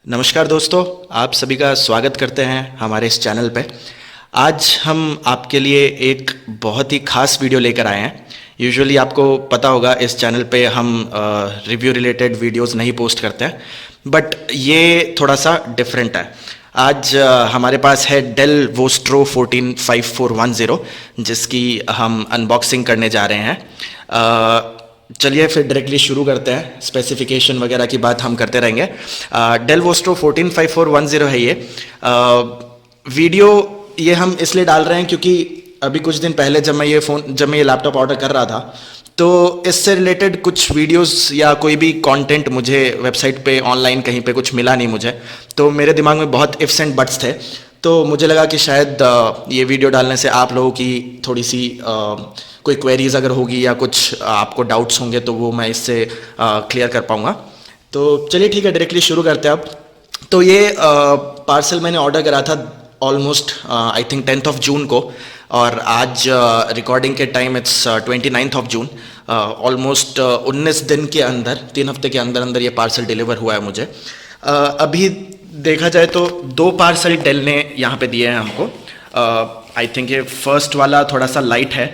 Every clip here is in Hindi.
नमस्कार दोस्तों, आप सभी का स्वागत करते हैं हमारे इस चैनल पे। आज हम आपके लिए एक बहुत ही ख़ास वीडियो लेकर आए हैं। यूजुअली आपको पता होगा इस चैनल पे हम रिव्यू रिलेटेड वीडियोस नहीं पोस्ट करते हैं, बट ये थोड़ा सा डिफरेंट है। आज हमारे पास है डेल वोस्ट्रो 145410 जिसकी हम अनबॉक्सिंग करने जा रहे हैं। चलिए फिर डायरेक्टली शुरू करते हैं। स्पेसिफिकेशन वगैरह की बात हम करते रहेंगे। डेल वोस्ट्रो 145410 है ये। वीडियो ये हम इसलिए डाल रहे हैं क्योंकि अभी कुछ दिन पहले जब मैं ये लैपटॉप ऑर्डर कर रहा था तो इससे रिलेटेड कुछ वीडियोस या कोई भी कंटेंट मुझे वेबसाइट पे ऑनलाइन कहीं पे कुछ मिला नहीं मुझे। तो मेरे दिमाग में बहुत इफ्स एंड बट्स थे, तो मुझे लगा कि शायद ये वीडियो डालने से आप लोगों की थोड़ी सी कोई क्वेरीज अगर होगी या कुछ आपको डाउट्स होंगे तो वो मैं इससे क्लियर कर पाऊँगा। तो चलिए ठीक है, डायरेक्टली शुरू करते हैं अब। तो ये पार्सल मैंने ऑर्डर करा था almost I think 10th of June को, और आज रिकॉर्डिंग के time it's 29th of June. Almost 19 दिन के अंदर, 3 हफ्ते के अंदर अंदर ये पार्सल डिलीवर हुआ है मुझे। अभी देखा जाए तो 2 पार्सल डेल ने यहाँ पे दिए हैं हमको। आई थिंक ये फर्स्ट वाला थोड़ा सा लाइट है,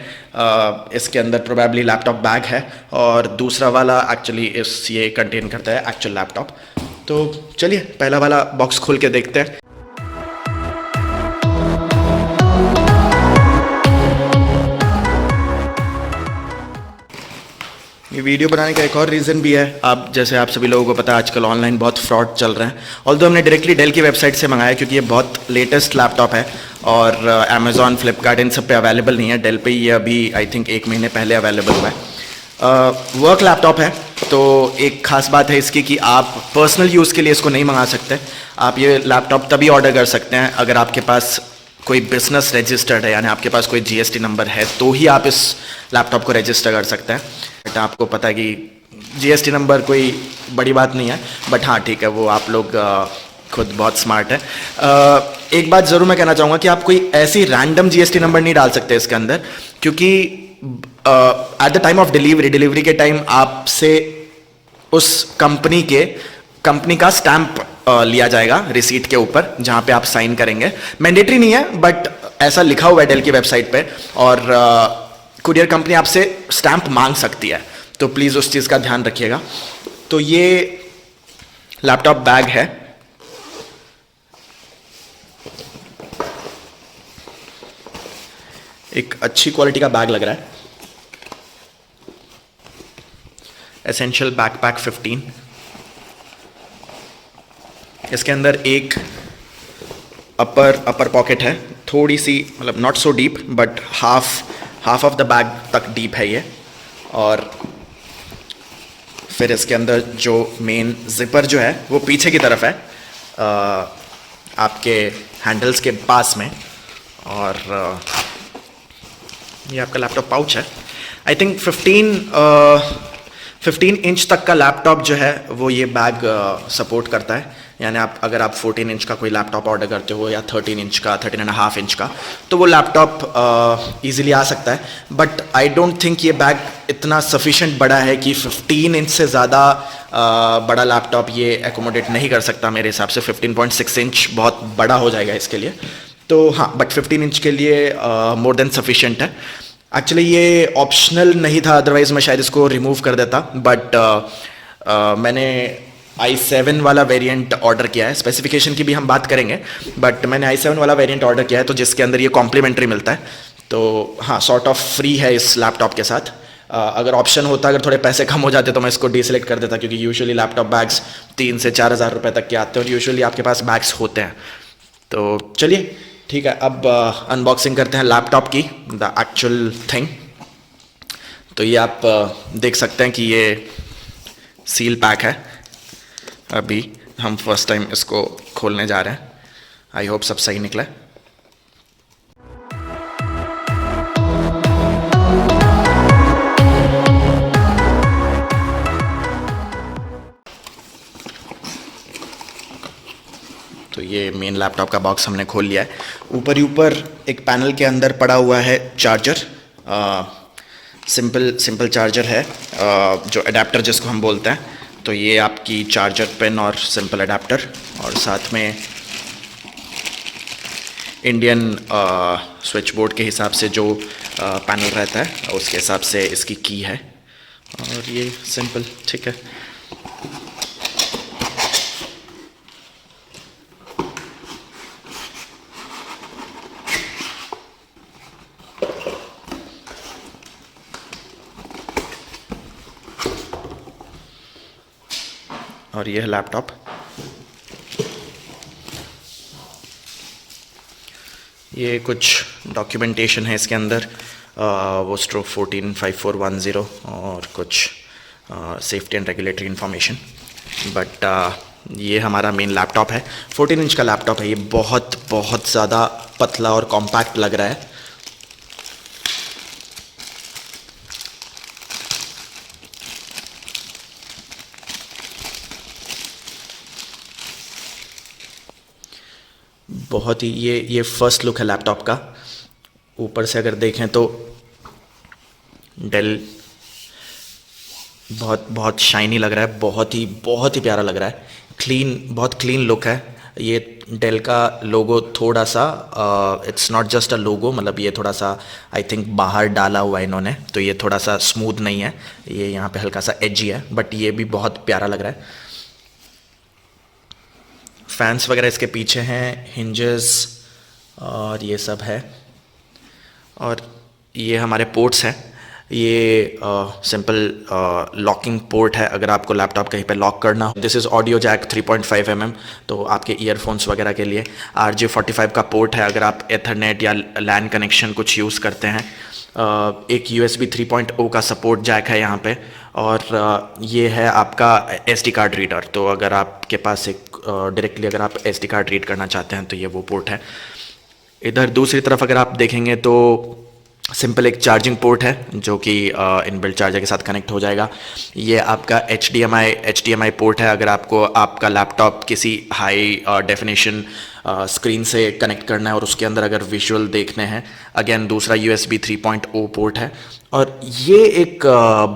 इसके अंदर प्रोबेबली लैपटॉप बैग है, और दूसरा वाला एक्चुअली ये कंटेन करता है एक्चुअल लैपटॉप। तो चलिए पहला वाला बॉक्स खोल के देखते हैं। ये वीडियो बनाने का एक और रीज़न भी है। जैसे आप सभी लोगों को पता है आजकल ऑनलाइन बहुत फ्रॉड चल रहे हैं। ऑल्दो हमने डायरेक्टली डेल की वेबसाइट से मंगाया क्योंकि ये बहुत लेटेस्ट लैपटॉप है और अमेज़ॉन फ्लिपकार्ट इन सब पे अवेलेबल नहीं है। डेल पे ये अभी आई थिंक 1 महीने पहले अवेलेबल हुआ है। वर्क लैपटॉप है, तो एक ख़ास बात है इसकी कि आप पर्सनल यूज़ के लिए इसको नहीं मंगा सकते। आप ये लैपटॉप तभी ऑर्डर कर सकते हैं अगर आपके पास कोई बिजनेस रजिस्टर्ड है, यानी आपके पास कोई जीएसटी नंबर है, तो ही आप इस लैपटॉप को रजिस्टर कर सकते हैं। बट आपको पता है कि जीएसटी नंबर कोई बड़ी बात नहीं है, बट हाँ ठीक है, वो आप लोग खुद बहुत स्मार्ट है। एक बात ज़रूर मैं कहना चाहूँगा कि आप कोई ऐसी रैंडम जीएसटी नंबर नहीं डाल सकते इसके अंदर, क्योंकि at the time of delivery के टाइम आपसे उस कंपनी का स्टैंप लिया जाएगा रिसीट के ऊपर, जहाँ पे आप साइन करेंगे। मैंडेटरी नहीं है, बट ऐसा लिखा हुआ है डेल की वेबसाइट पे, और कुरियर कंपनी आपसे स्टैंप मांग सकती है, तो प्लीज़ उस चीज़ का ध्यान रखिएगा। तो ये लैपटॉप बैग है। एक अच्छी क्वालिटी का बैग लग रहा है। Essential backpack 15। इसके अंदर एक अपर पॉकेट है, थोड़ी सी, मतलब not so deep, but half of the bag तक डीप है ये। और फिर इसके अंदर जो मेन जिपर जो है वो पीछे की तरफ है, आपके हैंडल्स के पास में। और ये आपका लैपटॉप पाउच है। आई थिंक 15 इंच तक का लैपटॉप जो है वो ये बैग सपोर्ट करता है। यानी अगर आप 14 इंच का कोई लैपटॉप ऑर्डर करते हो या 13 इंच का, 13.5 इंच का, तो वो लैपटॉप ईजिली आ सकता है। बट आई डोंट थिंक ये बैग इतना सफिशेंट बड़ा है कि 15 इंच से ज़्यादा बड़ा लैपटॉप ये एकोमोडेट नहीं कर सकता। मेरे हिसाब से 15.6 इंच बहुत बड़ा हो जाएगा इसके लिए। तो हाँ, बट 15 इंच के लिए मोर देन सफिशेंट है। एक्चुअली ये ऑप्शनल नहीं था, अदरवाइज मैं शायद इसको रिमूव कर देता, बट मैंने i7 वाला वेरिएंट ऑर्डर किया है। स्पेसिफिकेशन की भी हम बात करेंगे, बट मैंने i7 वाला वेरिएंट ऑर्डर किया है, तो जिसके अंदर ये कॉम्प्लीमेंट्री मिलता है। तो हाँ, सॉर्ट ऑफ फ्री है इस लैपटॉप के साथ। अगर ऑप्शन होता, अगर थोड़े पैसे कम हो जाते तो मैं इसको डीसेलेक्ट कर देता, क्योंकि यूजुअली लैपटॉप बैग्स 3 से 4 हज़ार रुपये तक के आते हैं और यूजुअली आपके पास बैग्स होते हैं। तो चलिए ठीक है, अब अनबॉक्सिंग करते हैं लैपटॉप की, द एक्चुअल थिंग। तो ये आप देख सकते हैं कि ये सील पैक है। अभी हम फर्स्ट टाइम इसको खोलने जा रहे हैं। आई होप सब सही निकले। तो ये मेन लैपटॉप का बॉक्स हमने खोल लिया है। ऊपर ही ऊपर एक पैनल के अंदर पड़ा हुआ है चार्जर। सिंपल चार्जर है, जो अडेप्टर जिसको हम बोलते हैं। तो ये आपकी चार्जर पिन और सिंपल अडेप्टर, और साथ में इंडियन स्विच बोर्ड के हिसाब से जो पैनल रहता है उसके हिसाब से इसकी की है, और ये सिंपल ठीक है। और ये है लैपटॉप। ये कुछ डॉक्यूमेंटेशन है इसके अंदर, वो स्ट्रोक 145410 और कुछ safety and regulatory information. But ये हमारा मेन लैपटॉप है, 14 इंच का लैपटॉप है। ये बहुत बहुत ज़्यादा पतला और कॉम्पैक्ट लग रहा है। बहुत ही ये फर्स्ट लुक है लैपटॉप का। ऊपर से अगर देखें तो डेल बहुत शाइनी लग रहा है, बहुत ही प्यारा लग रहा है। बहुत क्लीन लुक है। ये डेल का लोगो थोड़ा सा इट्स नॉट जस्ट अ लोगो, मतलब ये थोड़ा सा आई थिंक बाहर डाला हुआ है इन्होंने, तो ये थोड़ा सा स्मूथ नहीं है, ये यहाँ पे हल्का सा एजी है, बट ये भी बहुत प्यारा लग रहा है। फैंस वगैरह इसके पीछे हैं, हिंजेस और ये सब है। और ये हमारे पोर्ट्स हैं। ये सिंपल लॉकिंग पोर्ट है अगर आपको लैपटॉप कहीं पे लॉक करना हो। This is audio jack 3.5 mm, तो आपके ईयरफोन्स वगैरह के लिए। RJ45 का पोर्ट है अगर आप एथरनेट या लैन कनेक्शन कुछ यूज़ करते हैं। एक USB 3.0 का सपोर्ट जैक है यहाँ पे, और ये है आपका SD कार्ड रीडर। तो अगर आपके पास एक डायरेक्टली अगर आप SD कार्ड रीड करना चाहते हैं तो ये वो पोर्ट है। इधर दूसरी तरफ अगर आप देखेंगे तो सिंपल एक चार्जिंग पोर्ट है जो कि इनबिल्ट चार्जर के साथ कनेक्ट हो जाएगा। ये आपका HDMI पोर्ट है अगर आपको आपका लैपटॉप किसी हाई डेफिनेशन स्क्रीन से कनेक्ट करना है और उसके अंदर अगर विजुअल देखने हैं। अगेन दूसरा USB 3.0 पोर्ट है। और ये एक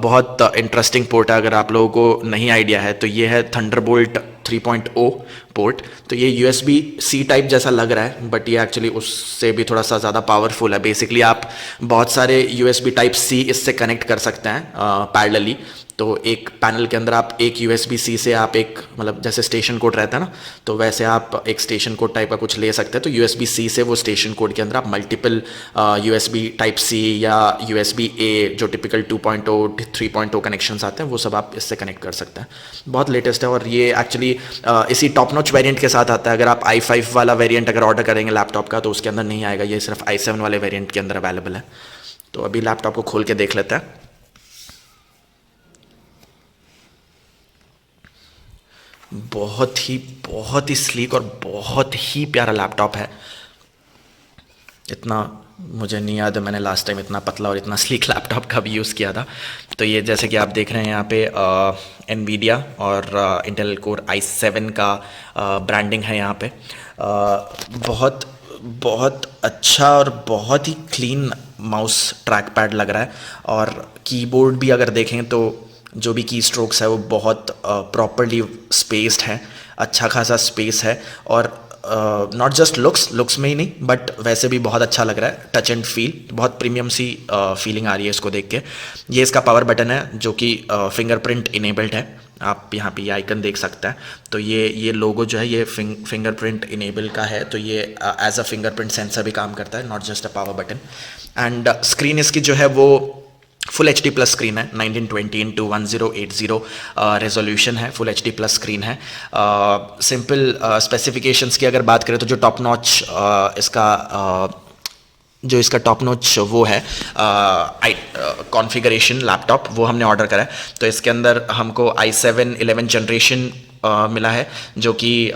बहुत इंटरेस्टिंग पोर्ट है, अगर आप लोगों को नहीं आइडिया है तो ये है थंडरबोल्ट 3.0 पोर्ट। तो ये USB-C टाइप जैसा लग रहा है, बट ये एक्चुअली उससे भी थोड़ा सा ज़्यादा पावरफुल है। बेसिकली आप बहुत सारे USB Type-C इससे कनेक्ट कर सकते हैं पैरेलली। तो एक पैनल के अंदर आप एक USB-C से आप एक, मतलब जैसे स्टेशन कोड रहता है ना, तो वैसे आप एक स्टेशन कोड टाइप का कुछ ले सकते हैं। तो USB-C से वो स्टेशन कोड के अंदर आप मल्टीपल USB Type-C या USB-A जो टिपिकल 2.0 3.0 कनेक्शंस आते हैं वो सब आप इससे कनेक्ट कर सकते हैं। बहुत लेटेस्ट है, और ये एक्चुअली इसी टॉप नॉच वेरिएंट के साथ आता है। अगर आप i5 वाला वेरिएंट अगर ऑर्डर करेंगे लैपटॉप का तो उसके अंदर नहीं आएगा, ये सिर्फ i7 वाले वेरिएंट के अंदर अवेलेबल है। तो अभी लैपटॉप को खोल के देख लेते हैं। बहुत ही स्लीक और बहुत ही प्यारा लैपटॉप है। इतना मुझे नहीं याद है मैंने लास्ट टाइम इतना पतला और इतना स्लीक लैपटॉप का भी यूज़ किया था। तो ये जैसे कि आप देख रहे हैं यहाँ पे NVIDIA और इंटेल कोर i7 का ब्रांडिंग है यहाँ पे। बहुत अच्छा और बहुत ही क्लीन माउस ट्रैक पैड लग रहा है, और कीबोर्ड भी अगर देखें तो जो भी की स्ट्रोक्स है वो बहुत प्रॉपरली स्पेस्ड है, अच्छा खासा स्पेस है। और नॉट जस्ट लुक्स में ही नहीं बट वैसे भी बहुत अच्छा लग रहा है। टच एंड फील बहुत प्रीमियम सी फीलिंग आ रही है इसको देख के। ये इसका पावर बटन है जो कि फिंगरप्रिंट इनेबल्ड है। आप यहाँ पे ये आइकन देख सकते हैं। तो ये लोगो जो है ये फिंगरप्रिंट इनेबल का है, तो ये एज अ फिंगरप्रिंट सेंसर भी काम करता है, not just a power button. And screen इसकी जो है वो फुल HD प्लस स्क्रीन है, 1920x1080 रेजोल्यूशन है, फुल HD प्लस स्क्रीन है। सिंपल स्पेसिफिकेशंस की अगर बात करें तो जो टॉप नॉच इसका टॉप नॉच वो है कॉन्फ़िगरेशन लैपटॉप, वो हमने ऑर्डर करा है। तो इसके अंदर हमको i7 11 जनरेशन मिला है जो कि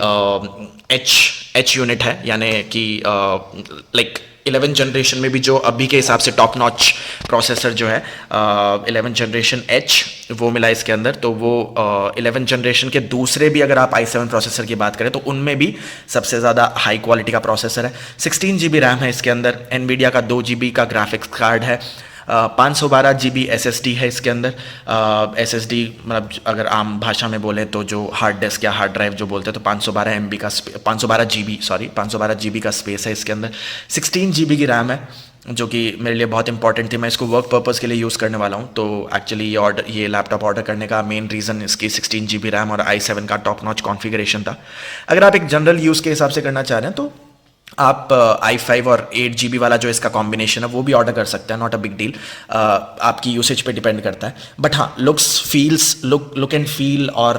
H यूनिट है, यानी कि लाइक 11 जनरेशन में भी जो अभी के हिसाब से टॉप नॉच प्रोसेसर जो है 11 जनरेशन H वो मिला इसके अंदर। तो वो 11 जनरेशन के दूसरे भी अगर आप i7 प्रोसेसर की बात करें तो उनमें भी सबसे ज़्यादा हाई क्वालिटी का प्रोसेसर है। 16 GB रैम है इसके अंदर, NVIDIA का 2 GB का ग्राफिक्स कार्ड है। 512 GB SSD है इसके अंदर। SSD मतलब अगर आम भाषा में बोले तो जो हार्ड डिस्क या हार्ड ड्राइव जो बोलते हैं, तो 512 MB का 512 GB, सॉरी 512 GB का स्पेस है इसके अंदर। 16 GB की रैम है, जो कि मेरे लिए बहुत इंपॉर्टेंट थी। मैं इसको वर्क पर्पज़ के लिए यूज़ करने वाला हूँ। तो एक्चुअली ये लैपटॉप ऑर्डर करने का मेन रीज़न इसकी 16 GB रैम और i7 का टॉप नॉच कॉन्फ़िगरेशन था। अगर आप एक जनरल यूज़ के हिसाब से करना चाह रहे हैं तो आप i5 और 8 GB वाला जो इसका कॉम्बिनेशन है वो भी ऑर्डर कर सकते हैं, नॉट अ बिग डील। आपकी यूसेज पे डिपेंड करता है। बट हाँ, लुक एंड फील और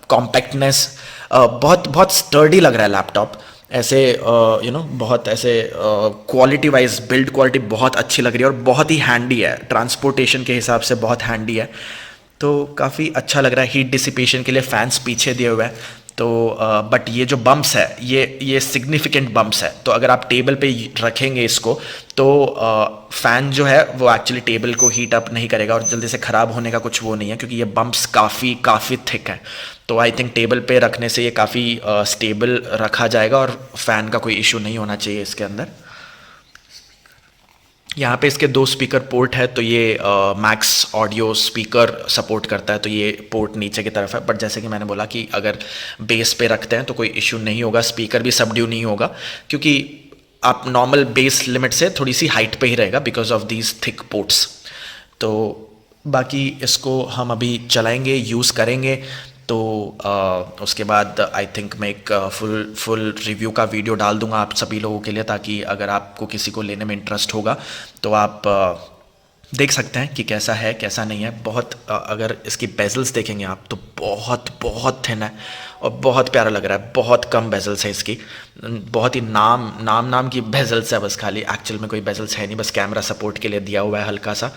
कॉम्पैक्टनेस, बहुत बहुत स्टर्डी लग रहा है लैपटॉप। ऐसे बहुत ऐसे क्वालिटी वाइज बिल्ड क्वालिटी बहुत अच्छी लग रही है और बहुत ही हैंडी है, ट्रांसपोर्टेशन के हिसाब से बहुत हैंडी है। तो काफ़ी अच्छा लग रहा है। हीट डिसिपेशन के लिए फैंस पीछे दिए हुए हैं। तो बट ये जो बम्प्स है, ये सिग्निफिकेंट बम्प्स है। तो अगर आप टेबल पे रखेंगे इसको तो फ़ैन जो है वो एक्चुअली टेबल को हीट अप नहीं करेगा और जल्दी से ख़राब होने का कुछ वो नहीं है, क्योंकि ये बम्प्स काफ़ी थिक है। तो आई थिंक टेबल पे रखने से ये काफ़ी स्टेबल रखा जाएगा और फ़ैन का कोई इशू नहीं होना चाहिए इसके अंदर। यहाँ पे इसके 2 स्पीकर पोर्ट है, तो ये मैक्स ऑडियो स्पीकर सपोर्ट करता है, तो ये पोर्ट नीचे की तरफ है। बट जैसे कि मैंने बोला कि अगर बेस पे रखते हैं तो कोई इशू नहीं होगा, स्पीकर भी सबड्यू नहीं होगा, क्योंकि आप नॉर्मल बेस लिमिट से थोड़ी सी हाइट पे ही रहेगा because of these thick ports. तो बाकी इसको हम अभी चलाएंगे, यूज़ करेंगे। तो उसके बाद आई थिंक मैं एक फुल रिव्यू का वीडियो डाल दूंगा आप सभी लोगों के लिए, ताकि अगर आपको किसी को लेने में इंटरेस्ट होगा तो आप देख सकते हैं कि कैसा है कैसा नहीं है। बहुत अगर इसकी बेजल्स देखेंगे आप तो बहुत बहुत थिन है और बहुत प्यारा लग रहा है। बहुत कम बेजल्स है इसकी, बहुत ही नाम की बेजल्स है बस, खाली एक्चुअल में कोई बेजल्स है नहीं, बस कैमरा सपोर्ट के लिए दिया हुआ है हल्का सा।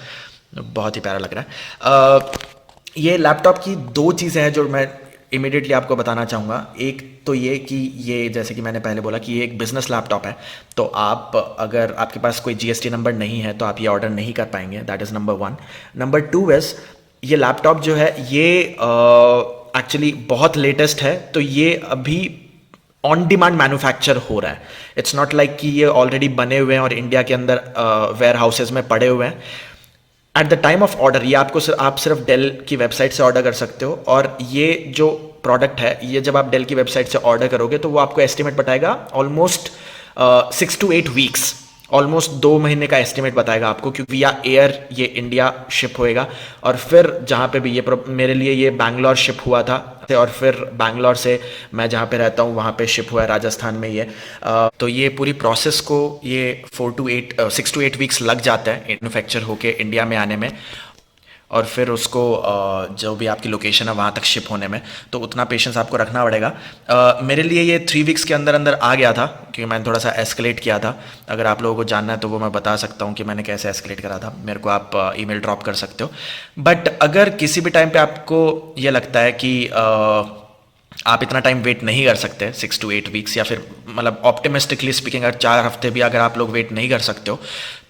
बहुत ही प्यारा लग रहा है। ये लैपटॉप की 2 चीज़ें हैं जो मैं इमीडिएटली आपको बताना चाहूँगा। एक तो ये कि ये, जैसे कि मैंने पहले बोला कि ये एक बिज़नेस लैपटॉप है, तो आप अगर आपके पास कोई GST नंबर नहीं है तो आप ये ऑर्डर नहीं कर पाएंगे। That is number 1। Number 2 is ये लैपटॉप जो है ये एक्चुअली बहुत लेटेस्ट है, तो ये अभी ऑन डिमांड मैन्युफैक्चर हो रहा है। इट्स नॉट लाइक कि ये ऑलरेडी बने हुए हैं और इंडिया के अंदर वेयर हाउसेज में पड़े हुए हैं। At the time of order ये आप सिर्फ डेल की वेबसाइट से ऑर्डर कर सकते हो, और ये जो प्रोडक्ट है ये जब आप डेल की वेबसाइट से ऑर्डर करोगे तो वो आपको एस्टिमेट बताएगा ऑलमोस्ट 6 to 8 वीक्स, ऑलमोस्ट 2 महीने का एस्टिमेट बताएगा आपको, क्योंकि विया एयर ये इंडिया शिप होएगा। और फिर जहाँ पे भी ये मेरे लिए ये बैंगलोर शिप हुआ था, और फिर बैंगलोर से मैं जहाँ पे रहता हूँ वहाँ पे शिप हुआ है राजस्थान में ये। तो ये पूरी प्रोसेस को ये 6 to 8 वीक्स लग जाता है मैन्युफैक्चर होके इंडिया में आने में, और फिर उसको जो भी आपकी लोकेशन है वहाँ तक शिप होने में, तो उतना पेशेंस आपको रखना पड़ेगा। मेरे लिए ये 3 वीक्स के अंदर अंदर आ गया था, क्योंकि मैंने थोड़ा सा एस्केलेट किया था। अगर आप लोगों को जानना है तो वो मैं बता सकता हूँ कि मैंने कैसे एस्केलेट करा था, मेरे को आप ईमेल ड्रॉप कर सकते हो। बट अगर किसी भी टाइम पे आपको ये लगता है कि आप इतना टाइम वेट नहीं कर सकते 6 to 8 वीक्स, या फिर मतलब ऑप्टिमिस्टिकली स्पीकिंग अगर 4 हफ्ते भी अगर आप लोग वेट नहीं कर सकते हो,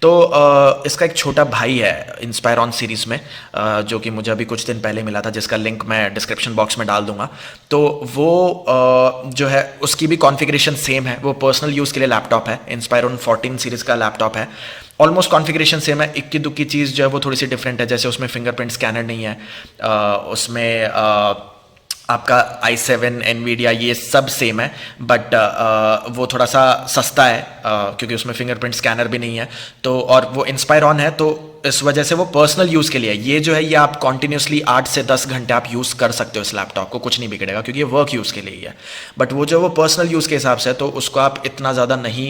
तो इसका एक छोटा भाई है इंस्पायरॉन सीरीज़ में, जो कि मुझे अभी कुछ दिन पहले मिला था, जिसका लिंक मैं डिस्क्रिप्शन बॉक्स में डाल दूंगा। तो वो जो है उसकी भी कॉन्फ़िगरेशन सेम है, वो पर्सनल यूज़ के लिए लैपटॉप है, इंस्पायरॉन 14 सीरीज़ का लैपटॉप है। ऑलमोस्ट कॉन्फ़िगरेशन सेम है, इक्की दुक्की चीज़ जो है वो थोड़ी सी डिफरेंट है, जैसे उसमें फिंगरप्रिंट स्कैनर नहीं है, उसमें आपका i7 NVIDIA ये सब सेम है, बट वो थोड़ा सा सस्ता है क्योंकि उसमें फिंगरप्रिंट स्कैनर भी नहीं है। तो और वो इंस्पायरॉन है, तो इस वजह से वो पर्सनल यूज़ के लिए है। ये जो है ये आप कॉन्टिन्यूसली 8 से 10 घंटे आप यूज़ कर सकते हो इस लैपटॉप को, कुछ नहीं बिगड़ेगा, क्योंकि ये वर्क यूज़ के लिए ही है। बट वो जो वो पर्सनल यूज़ के हिसाब से है, तो उसको आप इतना ज़्यादा नहीं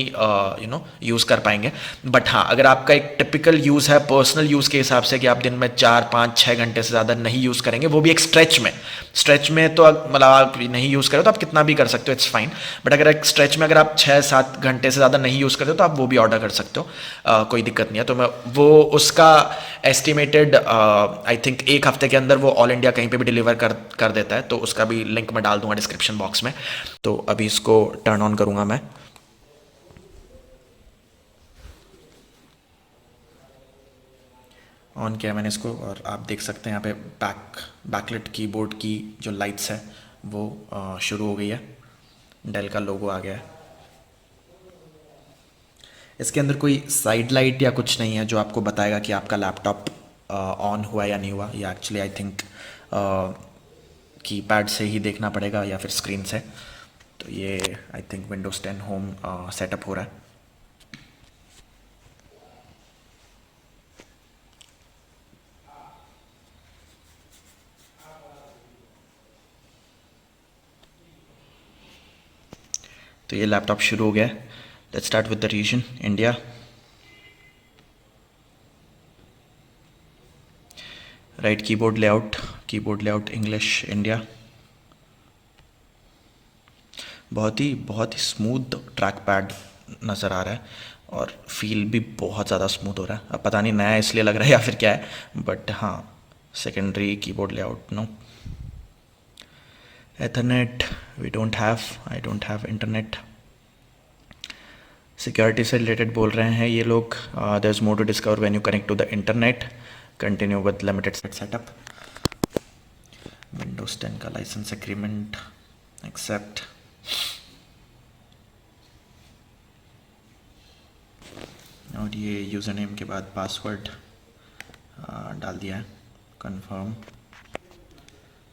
यूज़ कर पाएंगे। बट हाँ, अगर आपका एक टिपिकल यूज़ है पर्सनल यूज़ के हिसाब से कि आप दिन में 4, 5, 6 घंटे से ज़्यादा नहीं यूज़ करेंगे, वो भी एक स्ट्रेच में तो मतलब आप नहीं यूज़ करो तो आप कितना भी कर सकते हो, इट्स फाइन। बट अगर एक स्ट्रेच में अगर आप 6-7 घंटे से ज़्यादा नहीं यूज़ करते हो तो आप वो भी ऑर्डर कर सकते हो, कोई दिक्कत नहीं है। तो मैं वो उसका एस्टिमेटेड आई थिंक 1 हफ्ते के अंदर वो ऑल इंडिया कहीं पे भी डिलीवर कर देता है, तो उसका भी लिंक मैं डाल दूंगा डिस्क्रिप्शन बॉक्स में। तो अभी इसको टर्न ऑन करूँगा मैं। ऑन किया मैंने इसको, और आप देख सकते हैं यहाँ पे बैकलिट कीबोर्ड की जो लाइट्स है वो शुरू हो गई है, डेल का लोगो आ गया है। इसके अंदर कोई साइड लाइट या कुछ नहीं है जो आपको बताएगा कि आपका लैपटॉप ऑन हुआ या नहीं हुआ। या एक्चुअली आई थिंक कीपैड से ही देखना पड़ेगा या फिर स्क्रीन से। तो ये I think Windows 10 home setup हो रहा है। तो ये लैपटॉप शुरू हो गया है। Let's start with the region India. Right keyboard layout English India. बहुत ही स्मूथ ट्रैक पैड नज़र आ रहा है और फील भी बहुत ज़्यादा स्मूथ हो रहा है। अब पता नहीं नया इसलिए लग रहा है या फिर क्या है, बट हाँ secondary keyboard layout no. Ethernet we don't have, I don't have internet. Security से रिलेटेड बोल रहे हैं ये लोग, there is more to discover when you connect to the internet, continue with limited setup. Windows 10 का लाइसेंस एग्रीमेंट एक्सेप्ट। और ये यूज़र नेम के बाद पासवर्ड डाल दिया है।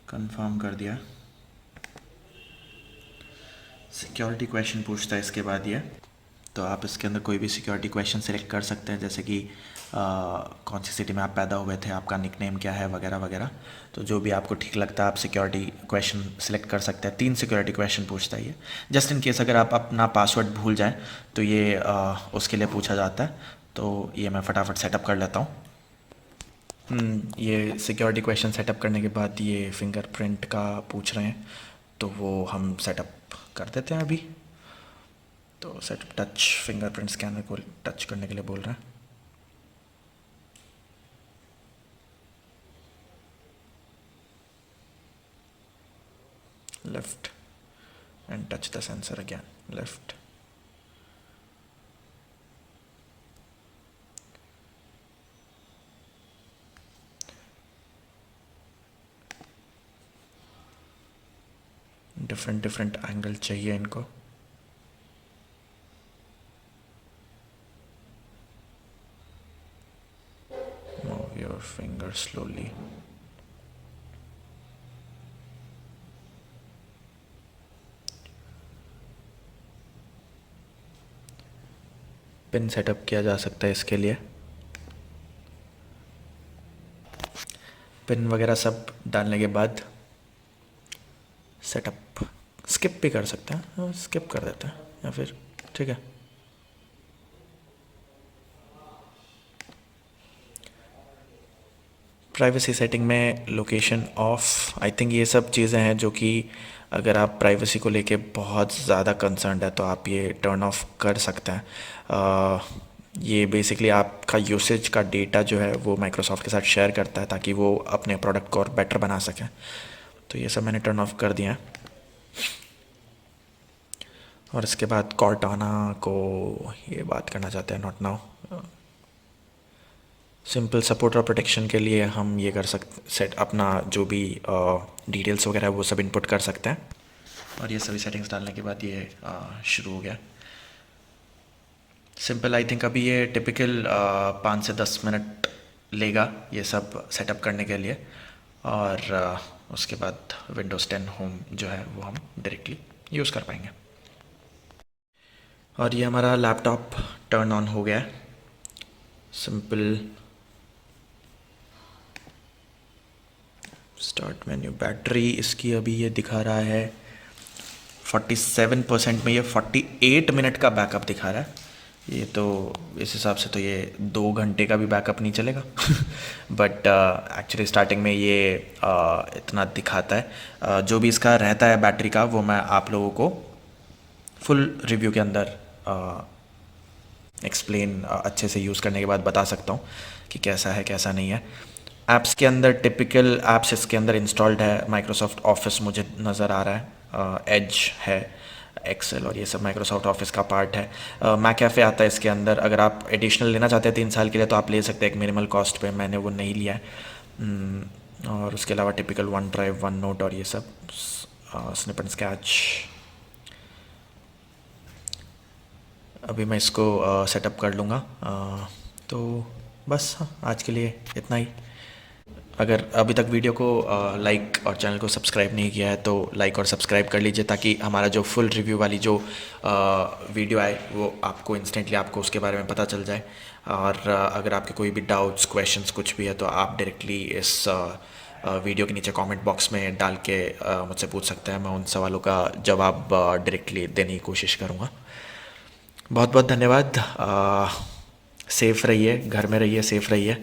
कंफर्म कर दिया। सिक्योरिटी क्वेश्चन पूछता है इसके बाद ये, तो आप इसके अंदर कोई भी सिक्योरिटी क्वेश्चन सेलेक्ट कर सकते हैं, जैसे कि कौन सी सिटी में आप पैदा हुए थे, आपका निकनेम क्या है, वगैरह वगैरह। तो जो भी आपको ठीक लगता है आप सिक्योरिटी क्वेश्चन सेलेक्ट कर सकते हैं। 3 सिक्योरिटी क्वेश्चन पूछता है ये, जस्ट इन केस अगर आप अपना पासवर्ड भूल जाएं तो ये उसके लिए पूछा जाता है। तो ये मैं फटाफट सेटअप कर लेता हूँ। ये सिक्योरिटी क्वेश्चन सेटअप करने के बाद ये फिंगरप्रिंट का पूछ रहे हैं, तो वो हम सेटअप कर देते हैं अभी। तो सेटअप टच फिंगरप्रिंट स्कैनर को टच करने के लिए बोल रहा है। Left and touch the sensor again, left. Different angle चाहिए इनको। Move your finger slowly. Pin setup किया जा सकता है इसके लिए। पिन वगैरह सब डालने के बाद सेटअप स्किप भी कर सकते हैं, स्किप कर देते हैं या फिर ठीक है। प्राइवेसी सेटिंग में लोकेशन ऑफ, आई थिंक ये सब चीज़ें हैं जो कि अगर आप प्राइवेसी को लेके बहुत ज़्यादा कंसर्न्ड है तो आप ये टर्न ऑफ कर सकते हैं। ये बेसिकली आपका यूसेज का डेटा जो है वो माइक्रोसॉफ्ट के साथ शेयर करता है ताकि वो अपने प्रोडक्ट को और बेटर बना सकें। तो ये सब मैंने टर्न ऑफ कर दिया है। और इसके बाद कॉर्टाना को ये बात करना चाहते हैं, नॉट नाउ। सिंपल सपोर्ट और प्रोटेक्शन के लिए हम ये कर सकते, सेट अपना जो भी डिटेल्स वगैरह वो सब इनपुट कर सकते हैं। और ये सभी सेटिंग्स डालने के बाद ये शुरू हो गया। सिंपल, आई थिंक अभी ये टिपिकल 5 से 10 मिनट लेगा ये सब सेटअप करने के लिए। और उसके बाद विंडोज़ 10 होम जो है वो हम डायरेक्टली यूज़ कर पाएंगे। और ये हमारा लैपटॉप टर्न ऑन हो गया है। Simple start menu. बैटरी इसकी अभी ये दिखा रहा है 47% में, ये 48 मिनट का बैकअप दिखा रहा है। ये तो इस हिसाब से तो ये 2 घंटे का भी बैकअप नहीं चलेगा बट एक्चुअली स्टार्टिंग में ये इतना दिखाता है। जो भी इसका रहता है बैटरी का वो मैं आप लोगों को फुल रिव्यू के अंदर एक्सप्लेन अच्छे से यूज़ करने के बाद बता सकता हूँ कि कैसा है कैसा नहीं है। ऐप्स के अंदर टिपिकल ऐप्स इसके अंदर इंस्टॉल्ड है। माइक्रोसॉफ्ट ऑफिस मुझे नज़र आ रहा है, एज है, एक्सेल और ये सब माइक्रोसॉफ्ट ऑफिस का पार्ट है। मैकैफ़े आता है इसके अंदर। अगर आप एडिशनल लेना चाहते हैं 3 साल के लिए तो आप ले सकते हैं एक मिनिमल कॉस्ट पे, मैंने वो नहीं लिया है। और उसके अलावा typical one drive, one note और ये सब, स्निप एंड स्केच। अभी मैं इसको सेटअप कर लूँगा। तो बस हाँ, आज के लिए इतना ही। अगर अभी तक वीडियो को लाइक और चैनल को सब्सक्राइब नहीं किया है तो लाइक और सब्सक्राइब कर लीजिए, ताकि हमारा जो फुल रिव्यू वाली जो वीडियो आए वो आपको इंस्टेंटली आपको उसके बारे में पता चल जाए। और अगर आपके कोई भी डाउट्स क्वेश्चंस कुछ भी है तो आप डायरेक्टली इस वीडियो के नीचे कमेंट बॉक्स में डाल के मुझसे पूछ सकते हैं। मैं उन सवालों का जवाब डायरेक्टली देने की कोशिश करूँगा। बहुत बहुत धन्यवाद। सेफ़ रहिए, घर में रहिए, सेफ़ रहिए